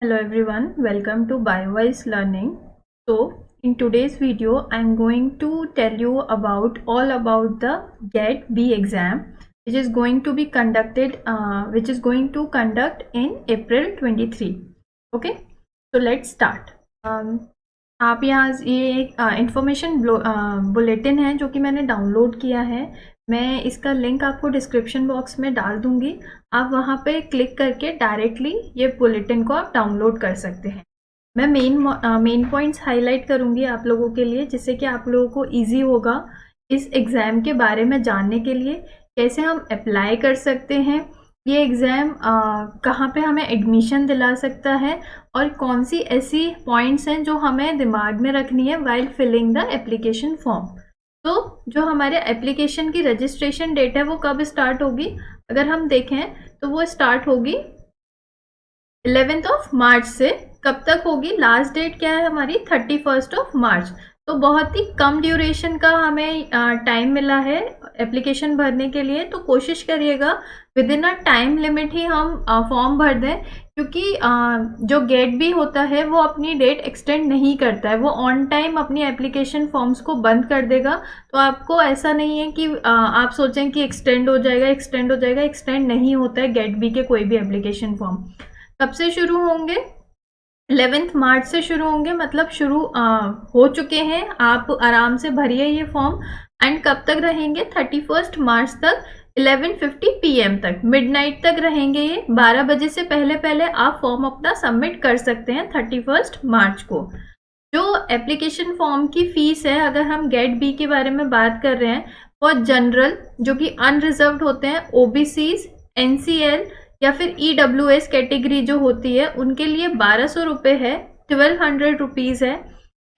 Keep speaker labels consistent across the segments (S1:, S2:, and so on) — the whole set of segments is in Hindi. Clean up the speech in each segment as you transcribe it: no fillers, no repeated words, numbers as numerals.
S1: Hello everyone, welcome to BioWise Learning. So in today's video, I'm going to tell you about all about the GATE B exam, which is going to be conducted, conduct in April 23. Okay, so let's start. आप यहाँ ये एक इंफॉर्मेशन बुलेटिन है जो कि मैंने डाउनलोड किया है। मैं इसका लिंक आपको डिस्क्रिप्शन बॉक्स में डाल दूंगी। आप वहाँ पे क्लिक करके डायरेक्टली ये बुलेटिन को आप डाउनलोड कर सकते हैं। मैं मेन पॉइंट्स हाईलाइट करूंगी आप लोगों के लिए, जिससे कि आप लोगों को इजी होगा इस एग्ज़ाम के बारे में जानने के लिए, कैसे हम अप्लाई कर सकते हैं, ये एग्ज़ाम कहाँ पे हमें एडमिशन दिला सकता है, और कौन सी ऐसी पॉइंट्स हैं जो हमें दिमाग में रखनी है while filling the application form. तो जो हमारे एप्लीकेशन की रजिस्ट्रेशन डेट है वो कब स्टार्ट होगी, अगर हम देखें तो वो स्टार्ट होगी 11 मार्च से। कब तक होगी, लास्ट डेट क्या है हमारी 31 मार्च। तो बहुत ही कम ड्यूरेशन का हमें टाइम मिला है एप्लीकेशन भरने के लिए। तो कोशिश करिएगा within a time limit ही हम फॉर्म भर दें, क्योंकि जो गेट भी होता है वो अपनी डेट एक्सटेंड नहीं करता है, वो ऑन टाइम अपनी एप्लीकेशन फॉर्म्स को बंद कर देगा। तो आपको ऐसा नहीं है कि आप सोचें कि एक्सटेंड हो जाएगा, एक्सटेंड नहीं होता है गेट बी के कोई भी एप्लीकेशन फॉर्म। कब से शुरू होंगे, 11 मार्च से शुरू होंगे, मतलब शुरू हो चुके हैं। आप आराम से भरिए ये फॉर्म, एंड कब तक रहेंगे 31 मार्च तक 11:50 PM तक, मिडनाइट तक रहेंगे ये। 12 बजे से पहले पहले आप फॉर्म अपना सबमिट कर सकते हैं 31 मार्च को। जो एप्लीकेशन फॉर्म की फीस है, अगर हम गेट बी के बारे में बात कर रहे हैं, वो जनरल जो कि अनरिजर्व्ड होते हैं, ओबीसीज, एनसीएल या फिर ईडब्ल्यूएस कैटेगरी जो होती है, उनके लिए 1200 रुपये है, 1200 रुपीज़ है।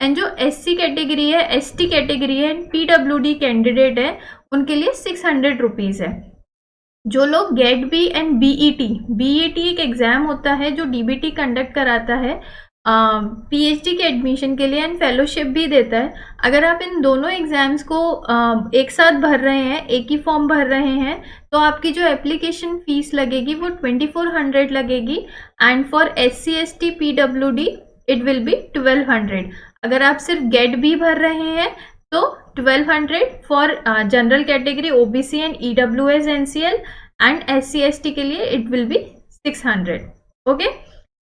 S1: एंड जो एससी कैटेगरी है, एसटी कैटेगरी है, एंड पीडब्ल्यूडी कैंडिडेट है, उनके लिए 600 रुपीज़ है। जो लोग गेट बी एंड बीईटी एक एग्जाम होता है जो डीबीटी कंडक्ट कराता है पीएचडी के एडमिशन के लिए, एंड फेलोशिप भी देता है। अगर आप इन दोनों एग्जाम्स को एक साथ भर रहे हैं, एक ही फॉर्म भर रहे हैं, तो आपकी जो एप्लीकेशन फीस लगेगी वो 2400 लगेगी, and for SC ST PWD it will be 1200। अगर आप सिर्फ गेट बी भर रहे हैं तो 1200 for general category, OBC and EWS, NCL, and SC ST के लिए it will be 600। Okay,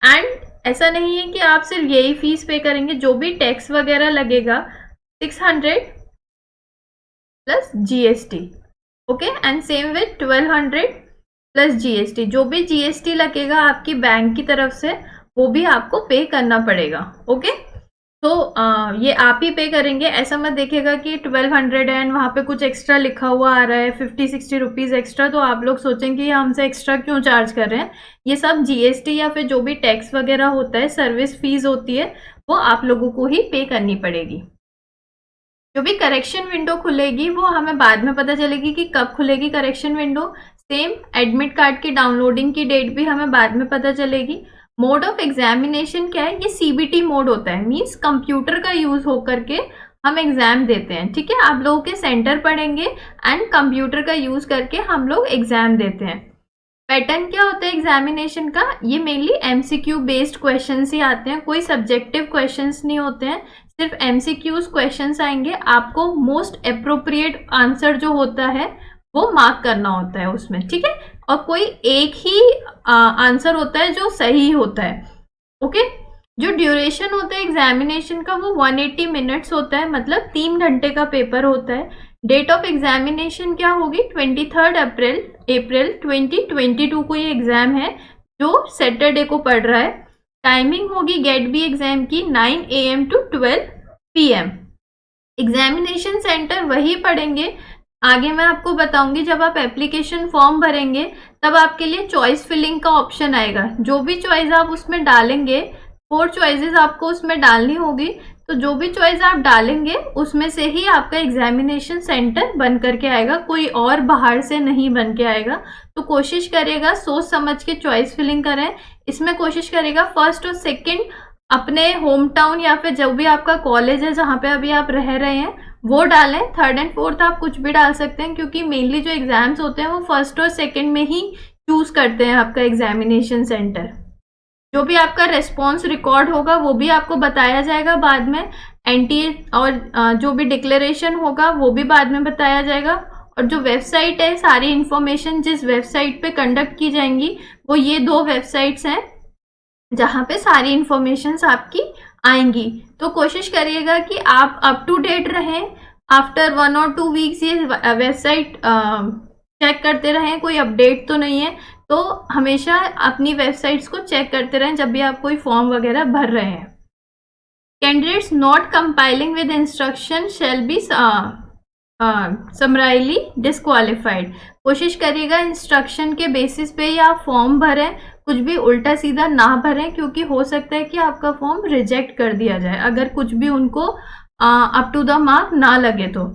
S1: and ऐसा नहीं है कि आप सिर्फ यही फीस पे करेंगे, जो भी टैक्स वगैरह लगेगा 600 plus GST. Okay, and same with 1200 plus GST. जो भी जीएसटी लगेगा आपकी बैंक की तरफ से, वो भी आपको पे करना पड़ेगा। ओके, तो ये आप ही पे करेंगे। ऐसा मत देखिएगा कि 1200 है एंड वहाँ पे कुछ एक्स्ट्रा लिखा हुआ आ रहा है 50-60 रुपीज़ एक्स्ट्रा, तो आप लोग सोचेंगे हमसे एक्स्ट्रा क्यों चार्ज कर रहे हैं। ये सब जीएसटी या फिर जो भी टैक्स वगैरह होता है, सर्विस फीस होती है, वो आप लोगों को ही पे करनी पड़ेगी। जो भी करेक्शन विंडो खुलेगी वो हमें बाद में पता चलेगी कि कब खुलेगी correction window. Same admit card की डाउनलोडिंग की डेट भी हमें बाद में पता चलेगी। मोड ऑफ एग्जामिनेशन क्या है, ये सीबीटी मोड होता है, मींस कंप्यूटर का यूज होकर के हम एग्जाम देते हैं। ठीक है, आप लोगों के सेंटर पड़ेंगे एंड कंप्यूटर का यूज करके हम लोग एग्जाम देते हैं। पैटर्न क्या होता है एग्जामिनेशन का, ये मेनली एमसीक्यू बेस्ड क्वेश्चंस ही आते हैं, कोई सब्जेक्टिव क्वेश्चंस नहीं होते हैं, सिर्फ एमसीक्यूज क्वेश्चंस आएंगे। आपको मोस्ट अप्रोप्रिएट आंसर जो होता है वो मार्क करना होता है उसमें। ठीक है, और कोई एक ही आंसर होता है जो सही होता है। ओके, जो ड्यूरेशन होता है एग्जामिनेशन का वो 180 मिनट्स होता है, मतलब 3 घंटे का पेपर होता है। डेट ऑफ एग्जामिनेशन क्या होगी, 23 अप्रैल 2022 को ये एग्जाम है, जो सैटरडे को पड़ रहा है। टाइमिंग होगी गेट बी एग्जाम की 9 AM to 12 PM। Examination centre वही पड़ेंगे, आगे मैं आपको बताऊंगी। जब आप एप्लीकेशन फॉर्म भरेंगे तब आपके लिए चॉइस फिलिंग का ऑप्शन आएगा। जो भी चॉइस आप उसमें डालेंगे, 4 चॉइसेस आपको उसमें डालनी होगी, तो जो भी चॉइस आप डालेंगे उसमें से ही आपका एग्जामिनेशन सेंटर बन करके आएगा, कोई और बाहर से नहीं बन के आएगा। तो कोशिश करेगा सोच समझ के चॉइस फिलिंग करें। इसमें कोशिश करेगा फर्स्ट और सेकंड अपने होम टाउन या फिर जो भी आपका कॉलेज है जहाँ पे अभी आप रह रहे हैं वो डालें। थर्ड एंड फोर्थ आप कुछ भी डाल सकते हैं, क्योंकि मेनली जो एग्जाम्स होते हैं वो फर्स्ट और सेकंड में ही चूज करते हैं आपका एग्जामिनेशन सेंटर। जो भी आपका रेस्पॉन्स रिकॉर्ड होगा वो भी आपको बताया जाएगा बाद में, एनटीए और जो भी डिक्लेरेशन होगा वो भी बाद में बताया जाएगा। और जो वेबसाइट है, सारी इंफॉर्मेशन जिस वेबसाइट पे कंडक्ट की जाएंगी वो ये 2 वेबसाइट्स हैं जहाँ पे सारी इंफॉर्मेशन आपकी आएंगी। तो कोशिश करिएगा कि आप अप टू डेट रहें, आफ्टर 1 और 2 वीक्स ये वेबसाइट चेक करते रहें कोई अपडेट तो नहीं है। तो हमेशा अपनी वेबसाइट्स को चेक करते रहें जब भी आप कोई फॉर्म वगैरह भर रहे हैं। Candidates not complying with instruction shall be summarily disqualified. कोशिश करिएगा इंस्ट्रक्शन के बेसिस पे या फॉर्म भरें, कुछ भी उल्टा सीधा ना भरें, क्योंकि हो सकता है कि आपका फॉर्म रिजेक्ट कर दिया जाए अगर कुछ भी उनको अप टू द मार्क ना लगे। तो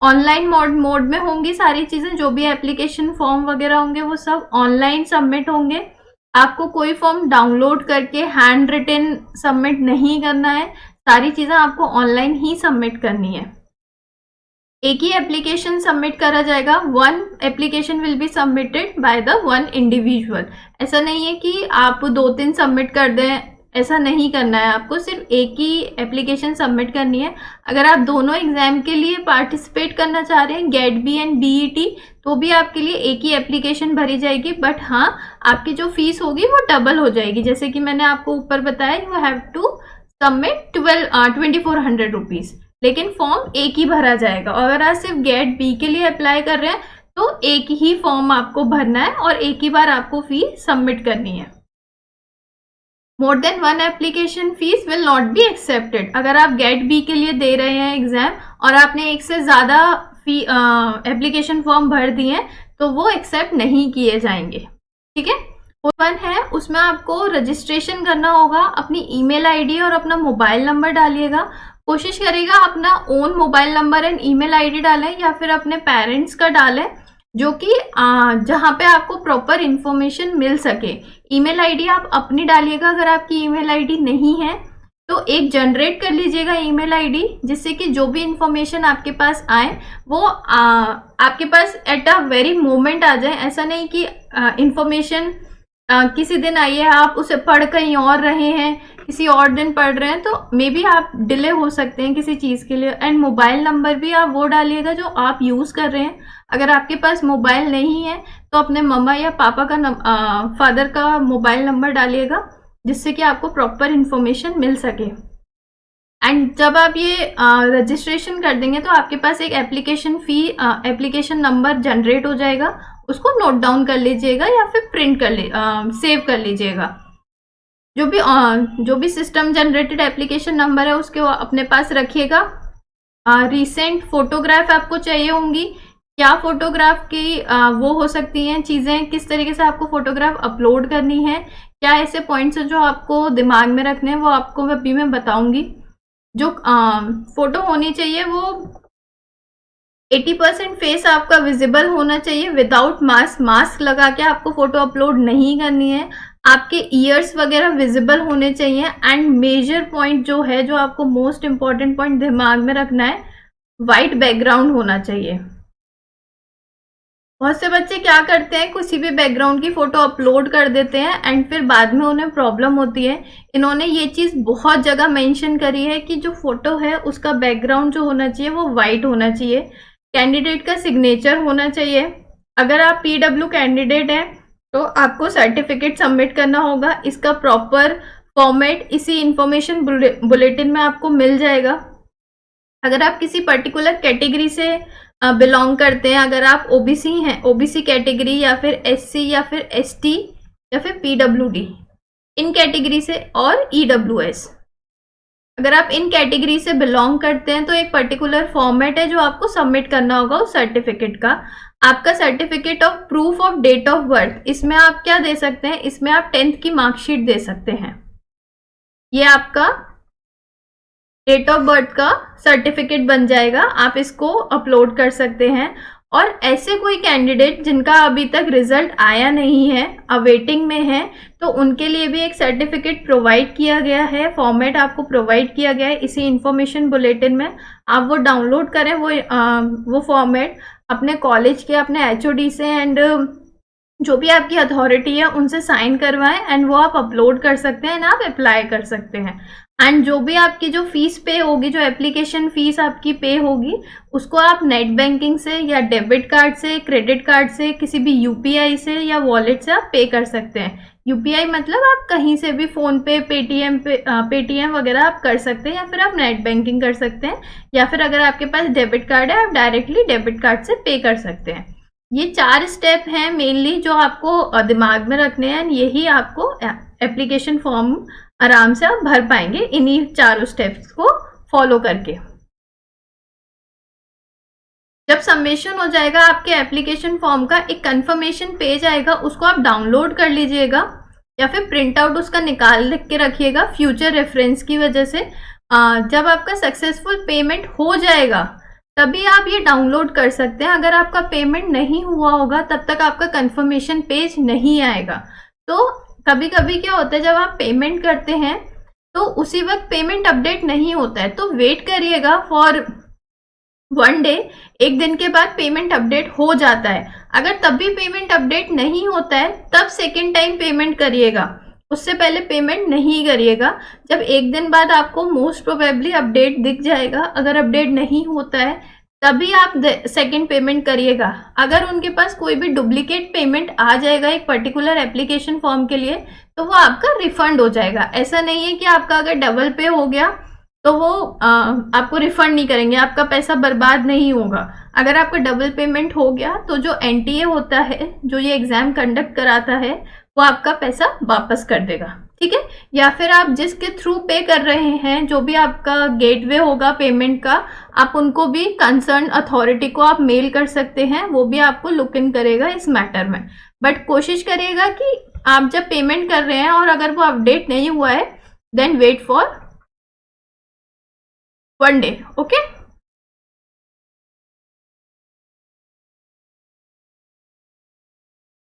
S1: ऑनलाइन मोड में होंगी सारी चीजें, जो भी एप्लीकेशन फॉर्म वगैरह होंगे वो सब ऑनलाइन सबमिट होंगे। आपको कोई फॉर्म डाउनलोड करके हैंड रिटन सबमिट नहीं करना है, सारी चीजें आपको ऑनलाइन ही सबमिट करनी है। एक ही एप्लीकेशन सबमिट करा जाएगा, 1 application will be submitted by the 1 individual. ऐसा नहीं है कि आप 2-3 सबमिट कर दें, ऐसा नहीं करना है, आपको सिर्फ एक ही एप्लीकेशन सबमिट करनी है। अगर आप दोनों एग्जाम के लिए पार्टिसिपेट करना चाह रहे हैं, गेट बी एंड बीईटी, तो भी आपके लिए एक ही एप्लीकेशन भरी जाएगी, बट हाँ आपकी जो फीस होगी वो डबल हो जाएगी। जैसे कि मैंने आपको ऊपर बताया, you have to submit 2400 rupees, लेकिन फॉर्म एक ही भरा जाएगा। और अगर आप सिर्फ गेट बी के लिए अप्लाई कर रहे हैं तो एक ही फॉर्म आपको भरना है और एक ही बार आपको फी सबमिट करनी है। More than 1 application fees will not be accepted. अगर आप गेट बी के लिए दे रहे हैं एग्जाम और आपने एक से ज्यादा फी एप्लीकेशन फॉर्म भर दिए हैं तो वो एक्सेप्ट नहीं किए जाएंगे। ठीक है, 1 है उसमें आपको रजिस्ट्रेशन करना होगा, अपनी ईमेल आईडी और अपना मोबाइल नंबर डालिएगा। कोशिश करेगा अपना own mobile number and email ID डालें या फिर अपने पेरेंट्स का डालें, जो कि जहाँ पे आपको प्रॉपर इंफॉर्मेशन मिल सके। ईमेल आईडी आप अपनी डालिएगा, अगर आपकी ईमेल आईडी नहीं है तो एक जनरेट कर लीजिएगा ईमेल आईडी, जिससे कि जो भी इंफॉर्मेशन आपके पास आए वो आपके पास एट अ वेरी मोमेंट आ जाए। ऐसा नहीं कि इंफॉर्मेशन किसी दिन आई है, आप उसे पढ़ कहीं और रहे हैं, किसी और दिन पढ़ रहे हैं, तो मे बी आप डिले हो सकते हैं किसी चीज़ के लिए। एंड मोबाइल नंबर भी आप वो डालिएगा जो आप यूज़ कर रहे हैं। अगर आपके पास मोबाइल नहीं है तो अपने मम्मा या पापा का फादर का मोबाइल नंबर डालिएगा, जिससे कि आपको प्रॉपर इंफॉर्मेशन मिल सके। एंड जब आप ये रजिस्ट्रेशन कर देंगे तो आपके पास एक एप्लीकेशन नंबर जनरेट हो जाएगा, उसको नोट डाउन कर लीजिएगा या फिर प्रिंट कर सेव कर लीजिएगा। जो भी सिस्टम जनरेटेड एप्लीकेशन नंबर है उसके अपने पास रखिएगा। रिसेंट फोटोग्राफ आपको चाहिए होंगी, क्या फोटोग्राफ की वो हो सकती हैं चीज़ें, किस तरीके से आपको फोटोग्राफ अपलोड करनी है, क्या ऐसे पॉइंट्स हैं जो आपको दिमाग में रखने हैं, वो आपको अभी मैं बताऊंगी। जो फोटो होनी चाहिए वो 80% फेस आपका विजिबल होना चाहिए विदाउट मास्क लगा के आपको फोटो अपलोड नहीं करनी है। आपके ईयर्स वगैरह विजिबल होने चाहिए। एंड मेजर पॉइंट जो है, जो आपको मोस्ट इंपॉर्टेंट पॉइंट दिमाग में रखना है, वाइट बैकग्राउंड होना चाहिए। बहुत से बच्चे क्या करते हैं, किसी भी बैकग्राउंड की फोटो अपलोड कर देते हैं एंड फिर बाद में उन्हें प्रॉब्लम होती है। इन्होंने ये चीज़ बहुत जगह मेंशन करी है कि जो फोटो है उसका बैकग्राउंड जो होना चाहिए वो वाइट होना चाहिए, कैंडिडेट का सिग्नेचर होना चाहिए। अगर आप पीडब्ल्यू कैंडिडेट हैं तो आपको सर्टिफिकेट सबमिट करना होगा, इसका प्रॉपर फॉर्मेट इसी इंफॉर्मेशन बुलेटिन में आपको मिल जाएगा। अगर आप किसी पर्टिकुलर कैटेगरी से बिलोंग करते हैं, अगर आप ओबीसी हैं, ओबीसी कैटेगरी या फिर एससी या फिर एसटी या फिर पीडब्ल्यूडी इन कैटेगरी से, और ईडब्ल्यूएस, अगर आप इन कैटेगरी से बिलोंग करते हैं तो एक पर्टिकुलर फॉर्मेट है जो आपको सबमिट करना होगा उस सर्टिफिकेट का। आपका certificate of proof of date of birth, इसमें आप क्या दे सकते हैं, इसमें आप 10th की मार्कशीट दे सकते हैं। ये आपका डेट ऑफ बर्थ का सर्टिफिकेट बन जाएगा, आप इसको अपलोड कर सकते हैं। और ऐसे कोई कैंडिडेट जिनका अभी तक रिजल्ट आया नहीं है, अवेटिंग में है, तो उनके लिए भी एक सर्टिफिकेट प्रोवाइड किया गया है, फॉर्मेट आपको प्रोवाइड किया गया है इसी इंफॉर्मेशन बुलेटिन में। आप वो डाउनलोड करें, वो फॉर्मेट अपने कॉलेज के, अपने एचओडी से एंड जो भी आपकी अथॉरिटी है उनसे साइन करवाएं एंड वो आप अपलोड कर सकते हैं एंड आप अप्लाई कर सकते हैं। एंड जो भी आपकी जो फीस पे होगी, जो एप्लीकेशन फीस आपकी पे होगी, उसको आप नेट बैंकिंग से या डेबिट कार्ड से, क्रेडिट कार्ड से, किसी भी यूपीआई से या वॉलेट से आप पे कर सकते हैं। यूपीआई मतलब आप कहीं से भी फोन पे, पेटीएम वगैरह आप कर सकते हैं, या फिर आप नेट बैंकिंग कर सकते हैं, या फिर अगर आपके पास डेबिट कार्ड है आप डायरेक्टली डेबिट कार्ड से पे कर सकते हैं। ये 4 स्टेप हैं मेनली जो आपको दिमाग में रखने हैं, यही आपको एप्लीकेशन फॉर्म आराम से आप भर पाएंगे इन्हीं चारों स्टेप्स को फॉलो करके। जब सबमिशन हो जाएगा आपके एप्लीकेशन फॉर्म का, एक कंफर्मेशन पेज आएगा, उसको आप डाउनलोड कर लीजिएगा या फिर प्रिंट आउट उसका निकाल के रखिएगा फ्यूचर रेफरेंस की वजह से। जब आपका सक्सेसफुल पेमेंट हो जाएगा तभी आप ये डाउनलोड कर सकते हैं। अगर आपका पेमेंट नहीं हुआ होगा तब तक आपका कंफर्मेशन पेज नहीं आएगा। तो कभी कभी क्या होता है, जब आप पेमेंट करते हैं तो उसी वक्त पेमेंट अपडेट नहीं होता है, तो वेट करिएगा फॉर 1 डे, एक दिन के बाद पेमेंट अपडेट हो जाता है। अगर तब भी पेमेंट अपडेट नहीं होता है तब सेकेंड टाइम पेमेंट करिएगा, उससे पहले पेमेंट नहीं करिएगा। जब एक दिन बाद आपको मोस्ट प्रोबेबली अपडेट दिख जाएगा, अगर अपडेट नहीं होता है तभी आप सेकेंड पेमेंट करिएगा। अगर उनके पास कोई भी डुप्लीकेट पेमेंट आ जाएगा एक पर्टिकुलर एप्लीकेशन फॉर्म के लिए तो वो आपका रिफंड हो जाएगा। ऐसा नहीं है कि आपका अगर डबल पे हो गया तो वो आपको रिफंड नहीं करेंगे, आपका पैसा बर्बाद नहीं होगा। अगर आपका डबल पेमेंट हो गया तो जो एनटीए होता है, जो ये एग्जाम कंडक्ट कराता है, वो आपका पैसा वापस कर देगा, ठीक है। या फिर आप जिसके थ्रू पे कर रहे हैं, जो भी आपका गेटवे होगा पेमेंट का, आप उनको भी कंसर्न अथॉरिटी को आप मेल कर सकते हैं, वो भी आपको लुक इन करेगा इस मैटर में। बट कोशिश करिएगा कि आप जब पेमेंट कर रहे हैं और अगर वो अपडेट नहीं हुआ है then wait for 1 day, okay.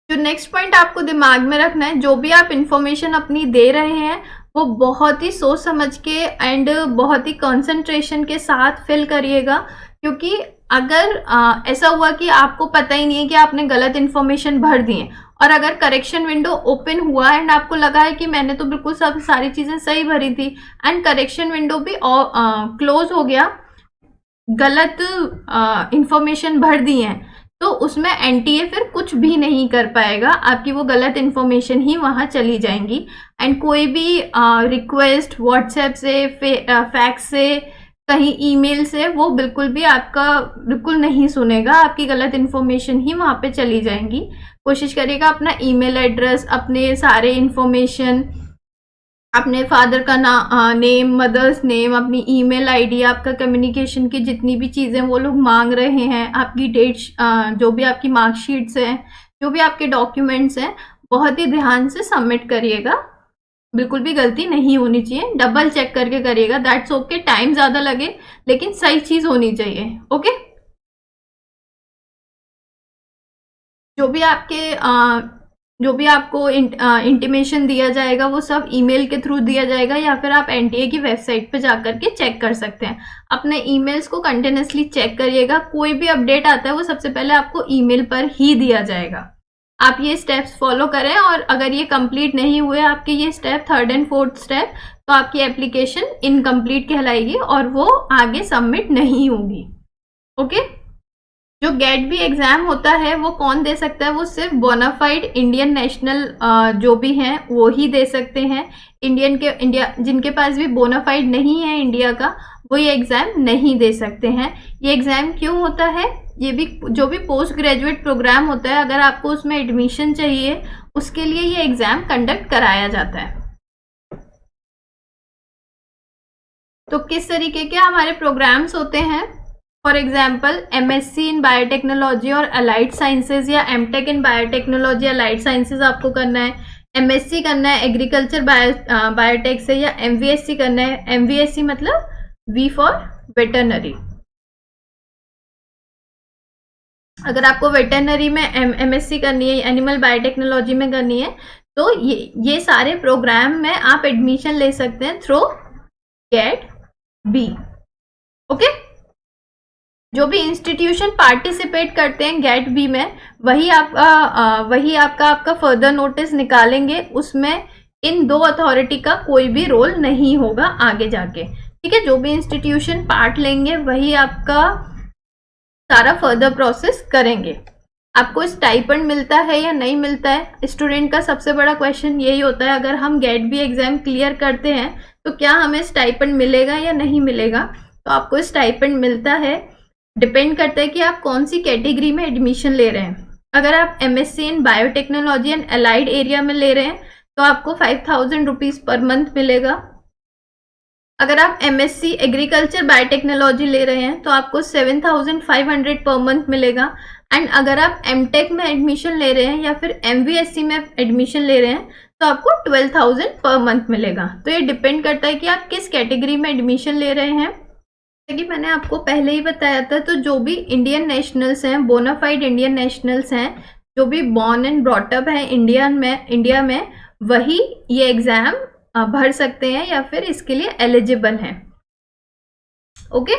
S1: जो नेक्स्ट पॉइंट आपको दिमाग में रखना है, जो भी आप इंफॉर्मेशन अपनी दे रहे हैं वो बहुत ही सोच समझ के एंड बहुत ही कंसंट्रेशन के साथ फिल करिएगा। क्योंकि अगर ऐसा हुआ कि आपको पता ही नहीं है कि आपने गलत इंफॉर्मेशन भर दी है और अगर करेक्शन विंडो ओपन हुआ एंड आपको लगा है कि मैंने तो बिल्कुल सब सारी चीजें सही भरी थी एंड करेक्शन विंडो भी क्लोज हो गया, गलत इंफॉर्मेशन भर दी है, तो उसमें एनटीए फिर कुछ भी नहीं कर पाएगा, आपकी वो गलत इंफॉर्मेशन ही वहां चली जाएंगी। एंड कोई भी रिक्वेस्ट व्हाट्सएप से, फैक्स से, कहीं ईमेल से, वो बिल्कुल भी आपका बिल्कुल नहीं सुनेगा, आपकी गलत इंफॉर्मेशन ही वहां पे चली जाएंगी। कोशिश करिएगा अपना ईमेल एड्रेस, अपने सारे इंफॉर्मेशन, अपने फादर का नेम, मदर्स नेम, अपनी ईमेल आईडी, आपका कम्युनिकेशन की जितनी भी चीज़ें वो लोग मांग रहे हैं, आपकी डेट्स, जो भी आपकी मार्कशीट्स हैं, जो भी आपके डॉक्यूमेंट्स हैं, बहुत ही ध्यान से सबमिट करिएगा। बिल्कुल भी गलती नहीं होनी चाहिए, डबल चेक करके करिएगा। दैट्स ओके, टाइम ज़्यादा लगे लेकिन सही चीज़ होनी चाहिए, ओके। जो भी आपको इंटीमेशन दिया जाएगा वो सब ईमेल के थ्रू दिया जाएगा, या फिर आप एनटीए की वेबसाइट पे जाकर के चेक कर सकते हैं। अपने ईमेल्स को कंटिन्यूसली चेक करिएगा, कोई भी अपडेट आता है वो सबसे पहले आपको ईमेल पर ही दिया जाएगा। आप ये स्टेप्स फॉलो करें, और अगर ये कंप्लीट नहीं हुए आपके ये step, 3rd and 4th step, तो आपकी एप्लीकेशन इनकम्प्लीट कहलाएगी और वो आगे सबमिट नहीं होगी, ओके। जो गेट बी एग्जाम होता है वो कौन दे सकता है, वो सिर्फ बोनाफाइड इंडियन नेशनल जो भी हैं वो ही दे सकते हैं। इंडिया जिनके पास भी बोनाफाइड नहीं है इंडिया का, वो ये एग्जाम नहीं दे सकते हैं। ये एग्जाम क्यों होता है, ये भी जो भी पोस्ट ग्रेजुएट प्रोग्राम होता है, अगर आपको उसमें एडमिशन चाहिए उसके लिए ये एग्जाम कंडक्ट कराया जाता है। तो किस तरीके के हमारे प्रोग्राम्स होते हैं, for example MSc in biotechnology और अलाइड साइंसेज, या MTech in biotechnology allied sciences आपको करना है। एमएससी करना है एग्रीकल्चर बायोटेक से, या एमवीएससी करना है, एमवीएससी मतलब वी फॉर वेटरनरी। अगर आपको वेटरनरी में एमएससी करनी है, एनिमल बायोटेक्नोलॉजी में करनी है, तो ये सारे प्रोग्राम में आप एडमिशन ले सकते हैं थ्रू गेट बी, ओके। जो भी इंस्टीट्यूशन पार्टिसिपेट करते हैं गेट बी में, वही आपका फर्दर नोटिस निकालेंगे। उसमें इन दो अथॉरिटी का कोई भी रोल नहीं होगा आगे जाके, ठीक है। जो भी इंस्टीट्यूशन पार्ट लेंगे वही आपका सारा फर्दर प्रोसेस करेंगे। आपको स्टाइपेंड मिलता है या नहीं मिलता है, स्टूडेंट का सबसे बड़ा क्वेश्चन यही होता है। अगर हम गेट बी एग्जाम क्लियर करते हैं तो क्या हमें स्टाइपेंड मिलेगा या नहीं मिलेगा? तो आपको स्टाइपेंड मिलता है, डिपेंड करता है कि आप कौन सी कैटेगरी में एडमिशन ले रहे हैं। अगर आप MSc in biotechnology and allied area में ले रहे हैं तो आपको 5000 रुपीज पर मंथ मिलेगा। अगर आप एमएससी एग्रीकल्चर बायोटेक्नोलॉजी ले रहे हैं तो आपको 7500 पर मंथ मिलेगा। एंड अगर आप एमटेक में एडमिशन ले रहे हैं या फिर एमवीएससी में एडमिशन ले रहे हैं तो आपको 12000 पर मंथ मिलेगा। तो ये डिपेंड करता है कि आप किस कैटेगरी में एडमिशन ले रहे हैं। जैसे कि मैंने आपको पहले ही बताया था, तो जो भी इंडियन नेशनल्स हैं, बोनाफाइड इंडियन नेशनल्स हैं, जो भी बॉर्न एंड ब्रॉटअप है इंडिया में, वही ये एग्जाम भर सकते हैं या फिर इसके लिए एलिजिबल हैं। ओके,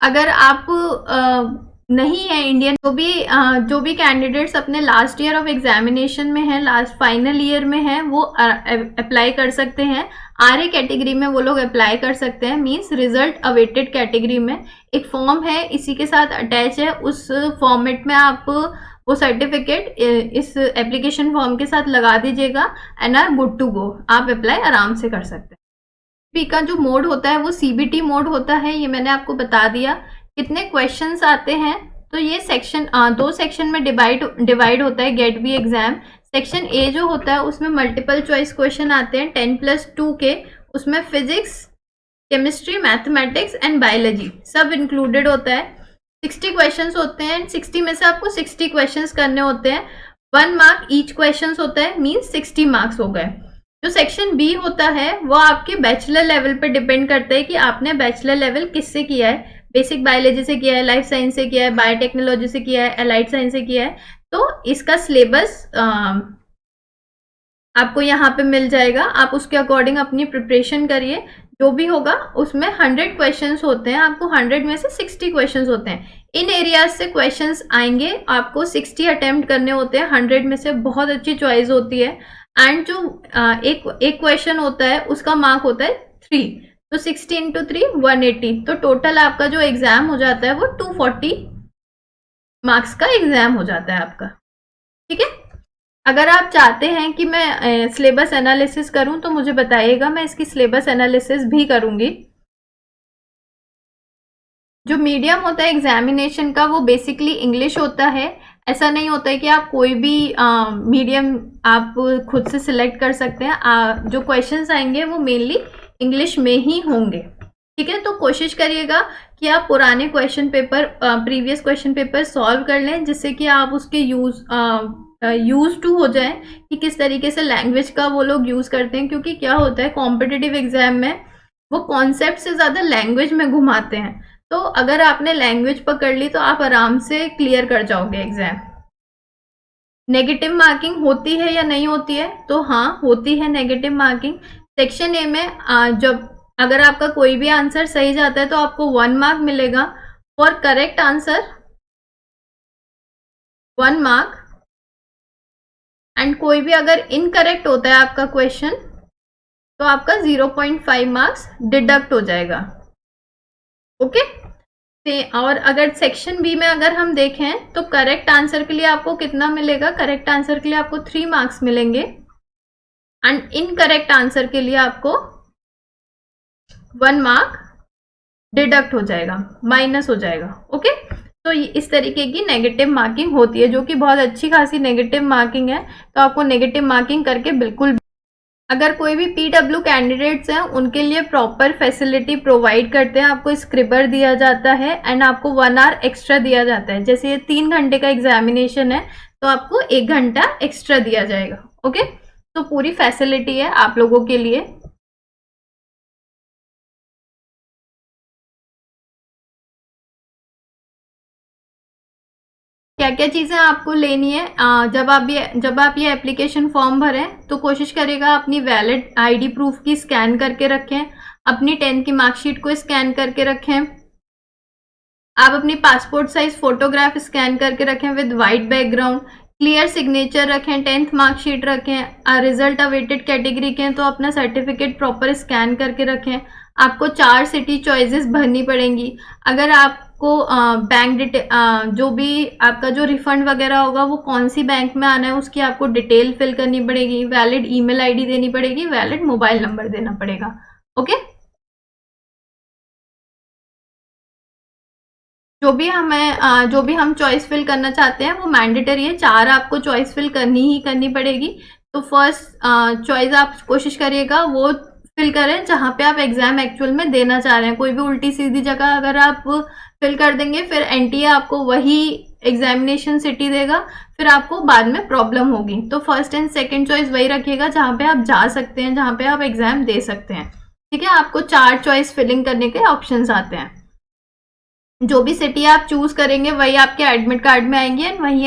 S1: अगर आप नहीं है इंडियन, जो भी कैंडिडेट्स अपने लास्ट ईयर ऑफ एग्जामिनेशन में है, लास्ट फाइनल ईयर में है, वो अप्लाई कर सकते हैं। आरए कैटेगरी में वो लोग अप्लाई कर सकते हैं, मींस रिजल्ट अवेटेड कैटेगरी में। एक फॉर्म है इसी के साथ अटैच है, उस फॉर्मेट में आप वो सर्टिफिकेट इस एप्लीकेशन फॉर्म के साथ लगा दीजिएगा and are good to go. आप अप्लाई आराम से कर सकते हैं। पी का जो मोड होता है वो सीबीटी मोड होता है, ये मैंने आपको बता दिया। कितने क्वेश्चंस आते हैं, तो ये सेक्शन 2 सेक्शन में डिवाइड होता है GATE B exam. Section A जो होता है उसमें मल्टीपल चॉइस क्वेश्चन आते हैं 10+2 के। उसमें physics, chemistry, mathematics and biology सब इंक्लूडेड होता है। 60 क्वेश्चंस होते हैं, 60 में से आपको 60 क्वेश्चंस करने होते हैं। 1 मार्क ईच क्वेश्चंस होता है, मीन्स 60 मार्क्स हो गए। जो सेक्शन बी होता है वो आपके बैचलर लेवल पे डिपेंड करता है कि आपने बैचलर लेवल किससे किया है। बेसिक बायोलॉजी से किया है, लाइफ साइंस से किया है, बायोटेक्नोलॉजी से किया है, अलाइड साइंस से किया है। तो इसका सिलेबस आपको यहाँ पे मिल जाएगा, आप उसके अकॉर्डिंग अपनी प्रिपरेशन करिए। जो भी होगा उसमें 100 क्वेश्चंस होते हैं, आपको 100 में से 60 क्वेश्चंस होते हैं। इन एरियाज से क्वेश्चंस आएंगे, आपको 60 अटेम्प्ट करने होते हैं। 100 में से बहुत अच्छी चॉइस होती है। एंड जो एक क्वेश्चन होता है उसका मार्क होता है 3, तो 60 × 3 180। तो टोटल आपका जो एग्जाम हो जाता है वो 240 मार्क्स का एग्जाम हो जाता है आपका, ठीक है। अगर आप चाहते हैं कि मैं सिलेबस एनालिसिस करूं तो मुझे बताइएगा, मैं इसकी सिलेबस एनालिसिस भी करूंगी। जो मीडियम होता है एग्जामिनेशन का वो बेसिकली इंग्लिश होता है। ऐसा नहीं होता है कि आप कोई भी मीडियम आप खुद से सिलेक्ट कर सकते हैं। जो क्वेश्चंस आएंगे वो मेनली इंग्लिश में ही होंगे, ठीक है। तो कोशिश करिएगा कि आप पुराने question paper, previous question paper solve कर लें, जिससे कि आप उसके यूज टू हो जाए कि किस तरीके से लैंग्वेज का वो लोग यूज करते हैं। क्योंकि क्या होता है कॉम्पिटिटिव एग्जाम में वो कॉन्सेप्ट से ज्यादा लैंग्वेज में घुमाते हैं। तो अगर आपने लैंग्वेज पकड़ ली तो आप आराम से क्लियर कर जाओगे एग्जाम। नेगेटिव मार्किंग होती है या नहीं होती है? तो हाँ, होती है नेगेटिव मार्किंग। सेक्शन ए में जब अगर आपका कोई भी आंसर सही जाता है तो आपको 1 मार्क मिलेगा। For correct answer 1 mark, and कोई भी अगर इनकरेक्ट होता है आपका क्वेश्चन तो आपका 0.5 मार्क्स डिडक्ट हो जाएगा, ओके। और अगर सेक्शन बी में अगर हम देखें तो करेक्ट आंसर के लिए आपको कितना मिलेगा? करेक्ट आंसर के लिए आपको 3 मार्क्स मिलेंगे एंड इनकरेक्ट आंसर के लिए आपको 1 मार्क डिडक्ट हो जाएगा, माइनस हो जाएगा, ओके। तो इस तरीके की नेगेटिव मार्किंग होती है, जो कि बहुत अच्छी खासी नेगेटिव मार्किंग है। तो आपको नेगेटिव मार्किंग करके बिल्कुल, अगर कोई भी पीडब्ल्यू कैंडिडेट्स हैं उनके लिए प्रॉपर फैसिलिटी प्रोवाइड करते हैं। आपको स्क्रिबर दिया जाता है एंड आपको 1 आवर एक्स्ट्रा दिया जाता है। जैसे ये 3 घंटे का एग्जामिनेशन है तो आपको 1 घंटा एक्स्ट्रा दिया जाएगा, ओके। तो पूरी फैसिलिटी है आप लोगों के लिए। क्या क्या चीजें आपको लेनी है जब आप ये एप्लीकेशन फॉर्म भरें तो कोशिश करिएगा अपनी वैलिड आईडी प्रूफ की स्कैन करके रखें, अपनी 10th की मार्कशीट को स्कैन करके रखें, आप अपनी पासपोर्ट साइज फोटोग्राफ स्कैन करके रखें with white background, clear signature रखें, 10th मार्कशीट रखें, रिजल्ट अवेटेड कैटेगरी के हैं तो अपना सर्टिफिकेट प्रॉपर स्कैन करके रखें। आपको 4 सिटी चॉइसेस भरनी पड़ेंगी। अगर आपको बैंक डिटेल जो भी आपका जो रिफंड वगैरह होगा वो कौन सी बैंक में आना है उसकी आपको डिटेल फिल करनी पड़ेगी, वैलिड ईमेल आईडी देनी पड़ेगी, वैलिड मोबाइल नंबर देना पड़ेगा। ओके, जो भी हम चॉइस फिल करना चाहते हैं वो मैंडेटरी है, 4 आपको चॉइस फिल करनी ही करनी पड़ेगी। तो फर्स्ट चॉइस आप कोशिश करिएगा वो फिल करें जहाँ पे आप एग्जाम एक्चुअल में देना चाह रहे हैं। कोई भी उल्टी सीधी जगह अगर आप फिल कर देंगे फिर एनटीए आपको वही एग्जामिनेशन सिटी देगा, फिर आपको बाद में प्रॉब्लम होगी। तो फर्स्ट एंड सेकंड चॉइस वही रखिएगा जहाँ पे आप जा सकते हैं, जहाँ पे आप एग्जाम दे सकते हैं। ठीक है, आपको 4 चॉइस फिलिंग करने के ऑप्शंस आते हैं। जो भी सिटी आप चूज करेंगे वही आपके एडमिट कार्ड में आएंगे एंड वहीं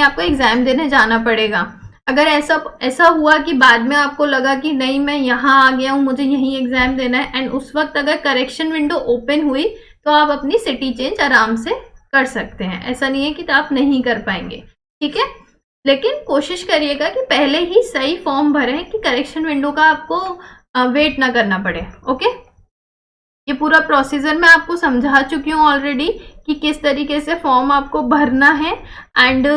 S1: आपको एग्जाम देने जाना पड़ेगा। अगर ऐसा हुआ कि बाद में आपको लगा कि नहीं मैं यहाँ आ गया हूँ, मुझे यहीं एग्जाम देना है, एंड उस वक्त अगर करेक्शन विंडो ओपन हुई तो आप अपनी सिटी चेंज आराम से कर सकते हैं। ऐसा नहीं है कि आप नहीं कर पाएंगे। ठीक है, लेकिन कोशिश करिएगा कि पहले ही सही फॉर्म भरें कि करेक्शन विंडो का आपको वेट ना करना पड़े। ओके, ये पूरा प्रोसीजर मैं आपको समझा चुकी हूँ ऑलरेडी कि किस तरीके से फॉर्म आपको भरना है, एंड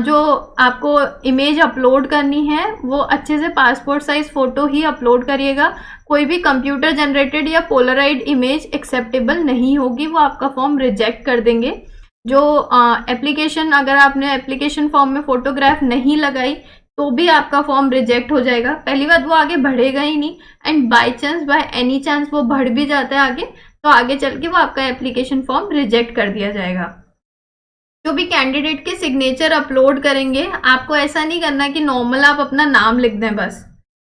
S1: जो आपको इमेज अपलोड करनी है वो अच्छे से पासपोर्ट साइज फोटो ही अपलोड करिएगा। कोई भी कंप्यूटर जनरेटेड या पोलराइड इमेज एक्सेप्टेबल नहीं होगी, वो आपका फॉर्म रिजेक्ट कर देंगे। जो एप्लीकेशन अगर आपने एप्लीकेशन फॉर्म में फोटोग्राफ नहीं लगाई तो भी आपका फॉर्म रिजेक्ट हो जाएगा। पहली बात वो आगे बढ़ेगा ही नहीं, and by chance by any chance वो बढ़ भी जाता है आगे तो आगे चल के वो आपका एप्लीकेशन फॉर्म रिजेक्ट कर दिया जाएगा। जो भी कैंडिडेट के सिग्नेचर अपलोड करेंगे आपको ऐसा नहीं करना कि नॉर्मल आप अपना नाम लिख दें बस।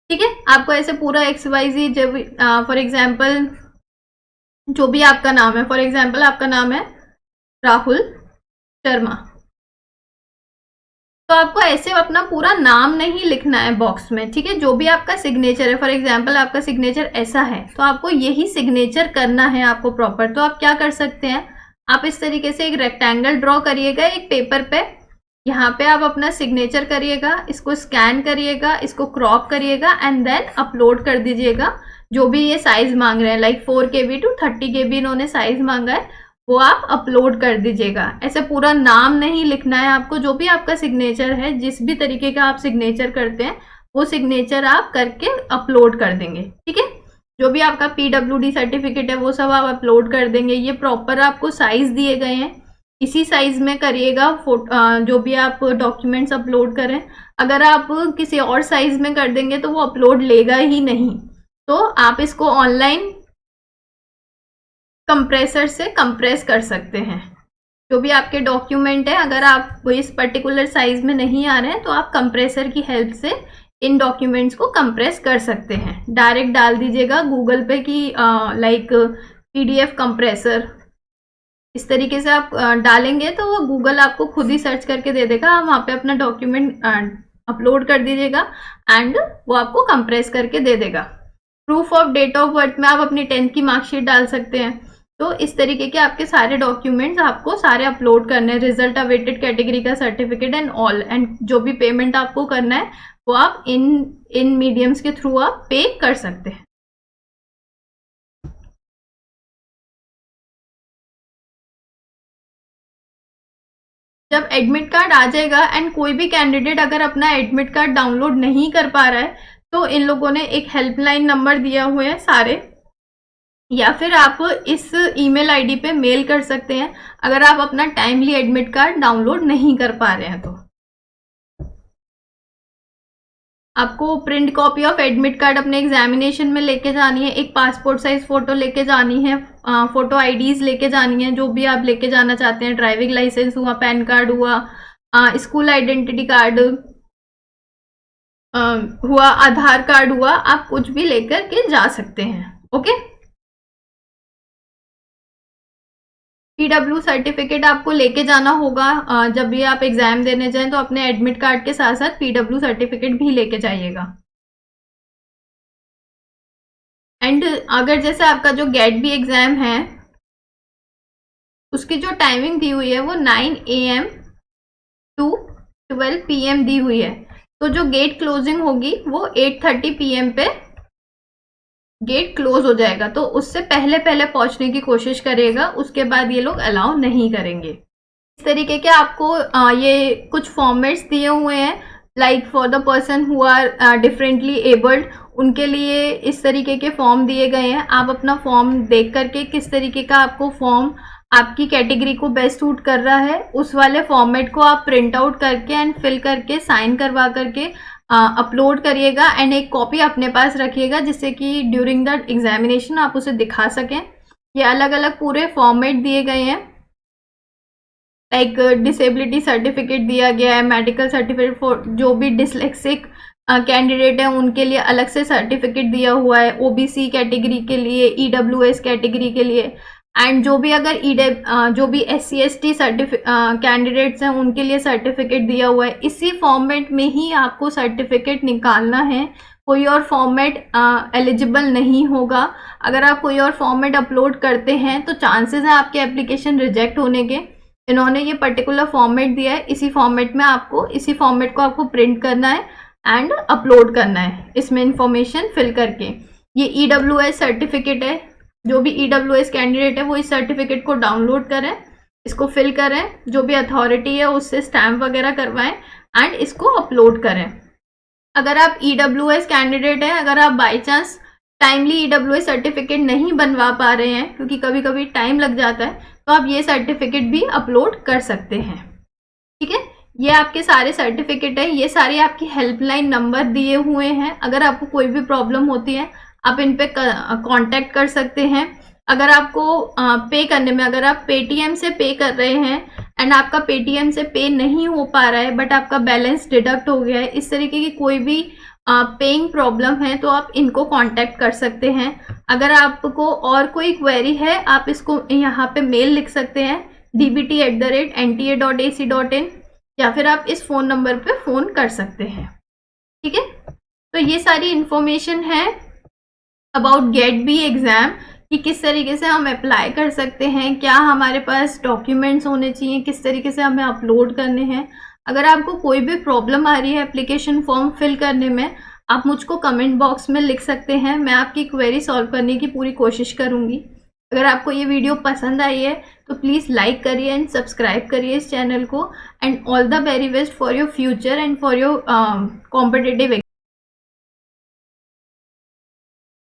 S1: ठीक है, आपको ऐसे पूरा XYZ जब फॉर एग्जाम्पल जो भी आपका नाम है, फॉर एग्जाम्पल आपका नाम है राहुल शर्मा, तो आपको ऐसे अपना पूरा नाम नहीं लिखना है बॉक्स में। ठीक है, जो भी आपका सिग्नेचर है, फॉर एग्जांपल आपका सिग्नेचर ऐसा है तो आपको यही सिग्नेचर करना है आपको प्रॉपर। तो आप क्या कर सकते हैं, आप इस तरीके से एक रेक्टेंगल ड्रॉ करिएगा एक पेपर पे, यहाँ पे आप अपना सिग्नेचर करिएगा, इसको स्कैन करिएगा, इसको क्रॉप करिएगा एंड देन अपलोड कर दीजिएगा। जो भी ये साइज मांग रहे हैं लाइक 4 KB to 30 KB इन्होंने साइज मांगा है वो आप अपलोड कर दीजिएगा। ऐसे पूरा नाम नहीं लिखना है आपको, जो भी आपका सिग्नेचर है जिस भी तरीके का आप सिग्नेचर करते हैं वो सिग्नेचर आप करके अपलोड कर देंगे। ठीक है, जो भी आपका PWD सर्टिफिकेट है वो सब आप अपलोड कर देंगे। ये प्रॉपर आपको साइज दिए गए हैं, इसी साइज में करिएगा जो भी आप डॉक्यूमेंट्स अपलोड करें। अगर आप किसी और साइज में कर देंगे तो वो अपलोड लेगा ही नहीं। तो आप इसको ऑनलाइन कंप्रेसर से कंप्रेस कर सकते हैं। जो भी आपके डॉक्यूमेंट है अगर आप इस पर्टिकुलर साइज में नहीं आ रहे हैं तो आप कंप्रेसर की हेल्प से इन डॉक्यूमेंट्स को कंप्रेस कर सकते हैं। डायरेक्ट डाल दीजिएगा गूगल पे की लाइक PDF कंप्रेसर, इस तरीके से आप डालेंगे तो वो गूगल आपको खुद ही सर्च करके दे देगा। आप वहाँ पे अपना डॉक्यूमेंट अपलोड कर दीजिएगा एंड वो आपको कंप्रेस करके दे देगा। Proof of date of birth में आप अपनी 10th की मार्कशीट डाल सकते हैं। तो इस तरीके के आपके सारे डॉक्यूमेंट्स आपको सारे अपलोड करने हैं, रिजल्ट अवेटेड कैटेगरी का सर्टिफिकेट एंड ऑल, एंड जो भी पेमेंट आपको करना है वो आप इन मीडियम्स के थ्रू आप पे कर सकते हैं। जब एडमिट कार्ड आ जाएगा एंड कोई भी कैंडिडेट अगर अपना एडमिट कार्ड डाउनलोड नहीं कर पा रहा है तो इन लोगों ने एक हेल्पलाइन नंबर दिया हुआ है सारे, या फिर आप इस ईमेल आईडी पे मेल कर सकते हैं अगर आप अपना टाइमली एडमिट कार्ड डाउनलोड नहीं कर पा रहे हैं। तो आपको print copy of admit card अपने एग्जामिनेशन में लेके जानी है, एक पासपोर्ट साइज फोटो लेके जानी है, फोटो आईडीज लेके जानी है जो भी आप लेके जाना चाहते हैं, ड्राइविंग लाइसेंस हुआ, पैन कार्ड हुआ, स्कूल आइडेंटिटी कार्ड हुआ, आधार कार्ड हुआ, आप कुछ भी लेकर के जा सकते हैं। ओके, PW सर्टिफिकेट आपको लेके जाना होगा जब भी आप एग्जाम देने जाएं तो अपने एडमिट कार्ड के साथ साथ PW सर्टिफिकेट भी लेके जाइएगा। एंड अगर जैसे आपका जो गेट बी एग्जाम है उसकी जो टाइमिंग दी हुई है वो 9 AM टू 12 PM दी हुई है। तो जो गेट क्लोजिंग होगी वो 8:30 PM पे गेट क्लोज हो जाएगा, तो उससे पहले पहले पहुंचने की कोशिश करिएगा, उसके बाद ये लोग अलाउ नहीं करेंगे। इस तरीके के आपको ये कुछ फॉर्मेट्स दिए हुए हैं, like for the person who are differently abled, उनके लिए इस तरीके के फॉर्म दिए गए हैं। आप अपना फॉर्म देख करके किस तरीके का आपको फॉर्म आपकी कैटेगरी को बेस्ट सूट कर रहा है, उस वाले फॉर्मेट को आप प्रिंट आउट करके एंड फिल करके साइन करवा करके अपलोड करिएगा एंड एक कॉपी अपने पास रखिएगा, जिससे कि ड्यूरिंग द एग्जामिनेशन आप उसे दिखा सकें। ये अलग अलग पूरे फॉर्मेट दिए गए हैं, लाइक डिसेबिलिटी सर्टिफिकेट दिया गया है, मेडिकल सर्टिफिकेट फॉर जो भी डिसलेक्सिक कैंडिडेट है उनके लिए अलग से सर्टिफिकेट दिया हुआ है, ओबीसी कैटेगरी के लिए, ईडब्ल्यूएस कैटेगरी के लिए, एंड जो भी अगर जो भी SC ST कैंडिडेट्स हैं उनके लिए सर्टिफिकेट दिया हुआ है। इसी फॉर्मेट में ही आपको सर्टिफिकेट निकालना है, कोई और फॉर्मेट एलिजिबल नहीं होगा। अगर आप कोई और फॉर्मेट अपलोड करते हैं तो चांसेस है आपके एप्लीकेशन रिजेक्ट होने के। इन्होंने ये पर्टिकुलर फॉर्मेट दिया है, इसी फॉर्मेट को आपको प्रिंट करना है एंड अपलोड करना है, इसमें इंफॉर्मेशन फिल करके। ये EWS सर्टिफिकेट है, जो भी EWS कैंडिडेट है वो इस सर्टिफिकेट को डाउनलोड करें, इसको फिल करें, जो भी अथॉरिटी है उससे स्टैम्प वगैरह करवाएं एंड इसको अपलोड करें। अगर आप EWS कैंडिडेट हैं, अगर आप by chance timely EWS certificate नहीं बनवा पा रहे हैं, क्योंकि कभी कभी टाइम लग जाता है, तो आप ये सर्टिफिकेट भी अपलोड कर सकते हैं। ठीक है, ये आपके सारे सर्टिफिकेट है, ये सारी आपकी हेल्पलाइन नंबर दिए हुए हैं। अगर आपको कोई भी प्रॉब्लम होती है आप इन पे कांटेक्ट कर सकते हैं। अगर आपको पे करने में, अगर आप पेटीएम से पे कर रहे हैं एंड आपका पेटीएम से पे नहीं हो पा रहा है बट आपका बैलेंस डिडक्ट हो गया है, इस तरीके की कोई भी पेइंग प्रॉब्लम है तो आप इनको कांटेक्ट कर सकते हैं। अगर आपको और कोई क्वेरी है आप इसको यहाँ पे मेल लिख सकते हैं dbt@nta.ac.in, या फिर आप इस फोन नंबर पे फोन कर सकते हैं। ठीक है, तो ये सारी इंफॉर्मेशन है अबाउट गेट बी एग्जाम, कि किस तरीके से हम अप्लाई कर सकते हैं, क्या हमारे पास डॉक्यूमेंट्स होने चाहिए, किस तरीके से हमें अपलोड करने हैं। अगर आपको कोई भी प्रॉब्लम आ रही है एप्लीकेशन फॉर्म फिल करने में, आप मुझको कमेंट बॉक्स में लिख सकते हैं, मैं आपकी क्वेरी सॉल्व करने की पूरी कोशिश करूंगी। अगर आपको ये वीडियो पसंद आई है तो प्लीज़ लाइक करिए एंड सब्सक्राइब करिए इस चैनल को, and all the very best for your future and for your competitive